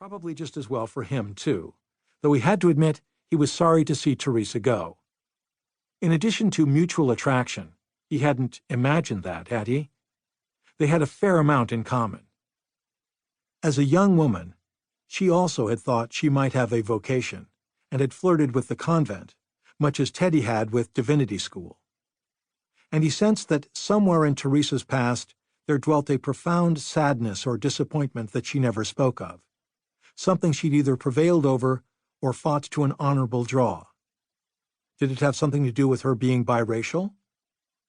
Probably just as well for him, too, though he had to admit he was sorry to see Teresa go. In addition to mutual attraction, he hadn't imagined that, had he? They had a fair amount in common. As a young woman, she also had thought she might have a vocation, and had flirted with the convent, much as Teddy had with divinity school. And he sensed that somewhere in Teresa's past there dwelt a profound sadness or disappointment that she never spoke of, something she'd either prevailed over or fought to an honorable draw. Did it have something to do with her being biracial?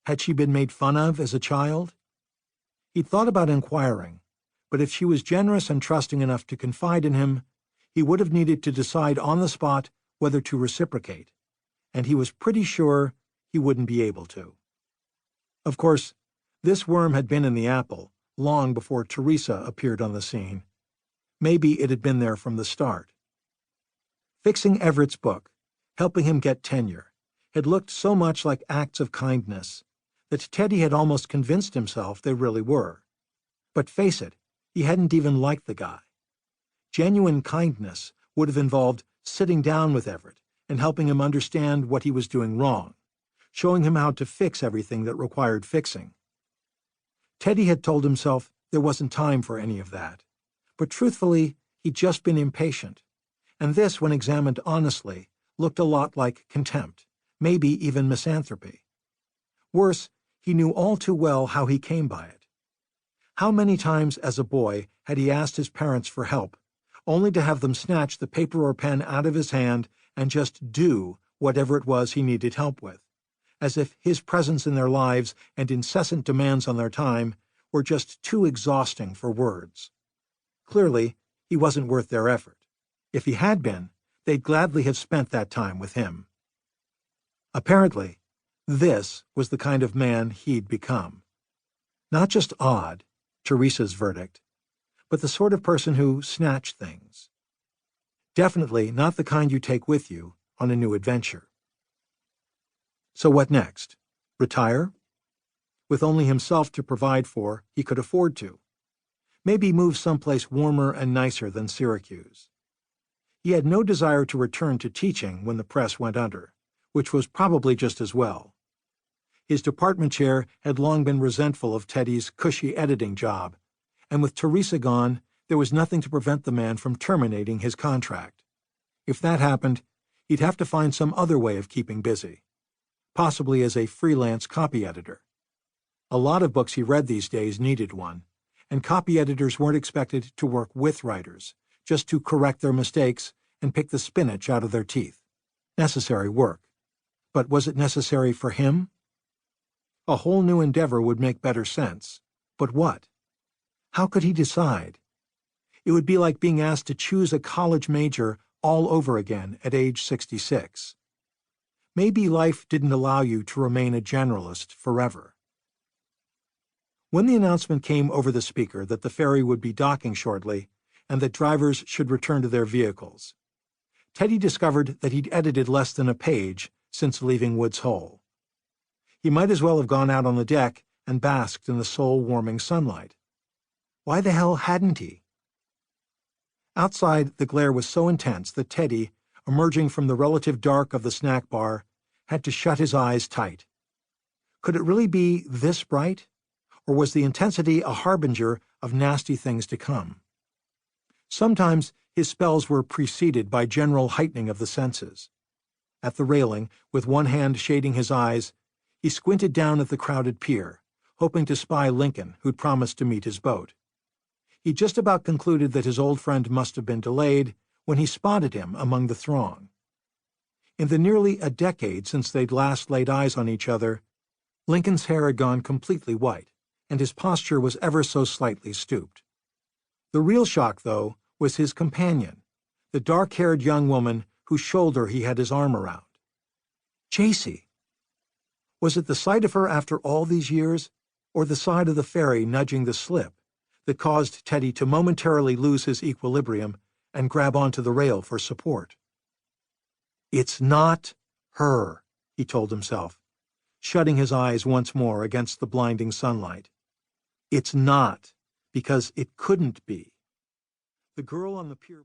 Had she been made fun of as a child? He'd thought about inquiring, but if she was generous and trusting enough to confide in him, he would have needed to decide on the spot whether to reciprocate, and he was pretty sure he wouldn't be able to. Of course, this worm had been in the apple long before Teresa appeared on the scene. Maybe it had been there from the start. Fixing Everett's book, helping him get tenure, had looked so much like acts of kindness that Teddy had almost convinced himself they really were. But face it, he hadn't even liked the guy. Genuine kindness would have involved sitting down with Everett and helping him understand what he was doing wrong, showing him how to fix everything that required fixing. Teddy had told himself there wasn't time for any of that, but truthfully, he'd just been impatient, and this, when examined honestly, looked a lot like contempt, maybe even misanthropy. Worse, he knew all too well how he came by it. How many times as a boy had he asked his parents for help, only to have them snatch the paper or pen out of his hand and just do whatever it was he needed help with, as if his presence in their lives and incessant demands on their time were just too exhausting for words. Clearly, he wasn't worth their effort. If he had been, they'd gladly have spent that time with him. Apparently, this was the kind of man he'd become. Not just odd, Teresa's verdict, but the sort of person who snatched things. Definitely not the kind you take with you on a new adventure. So what next? Retire? With only himself to provide for, he could afford to. Maybe move someplace warmer and nicer than Syracuse. He had no desire to return to teaching when the press went under, which was probably just as well. His department chair had long been resentful of Teddy's cushy editing job, and with Teresa gone, there was nothing to prevent the man from terminating his contract. If that happened, he'd have to find some other way of keeping busy, possibly as a freelance copy editor. A lot of books he read these days needed one, and copy editors weren't expected to work with writers, just to correct their mistakes and pick the spinach out of their teeth. Necessary work. But was it necessary for him? A whole new endeavor would make better sense. But what? How could he decide? It would be like being asked to choose a college major all over again at age 66. Maybe life didn't allow you to remain a generalist forever. When the announcement came over the speaker that the ferry would be docking shortly and that drivers should return to their vehicles, Teddy discovered that he'd edited less than a page since leaving Woods Hole. He might as well have gone out on the deck and basked in the soul-warming sunlight. Why the hell hadn't he? Outside, the glare was so intense that Teddy, emerging from the relative dark of the snack bar, had to shut his eyes tight. Could it really be this bright? Or was the intensity a harbinger of nasty things to come? Sometimes his spells were preceded by general heightening of the senses. At the railing, with one hand shading his eyes, he squinted down at the crowded pier, hoping to spy Lincoln, who'd promised to meet his boat. He just about concluded that his old friend must have been delayed when he spotted him among the throng. In the nearly a decade since they'd last laid eyes on each other, Lincoln's hair had gone completely white, and his posture was ever so slightly stooped. The real shock, though, was his companion, the dark-haired young woman whose shoulder he had his arm around. Jacy! Was it the sight of her after all these years, or the side of the ferry nudging the slip, that caused Teddy to momentarily lose his equilibrium and grab onto the rail for support? It's not her, he told himself, shutting his eyes once more against the blinding sunlight. It's not, because it couldn't be. The girl on the pier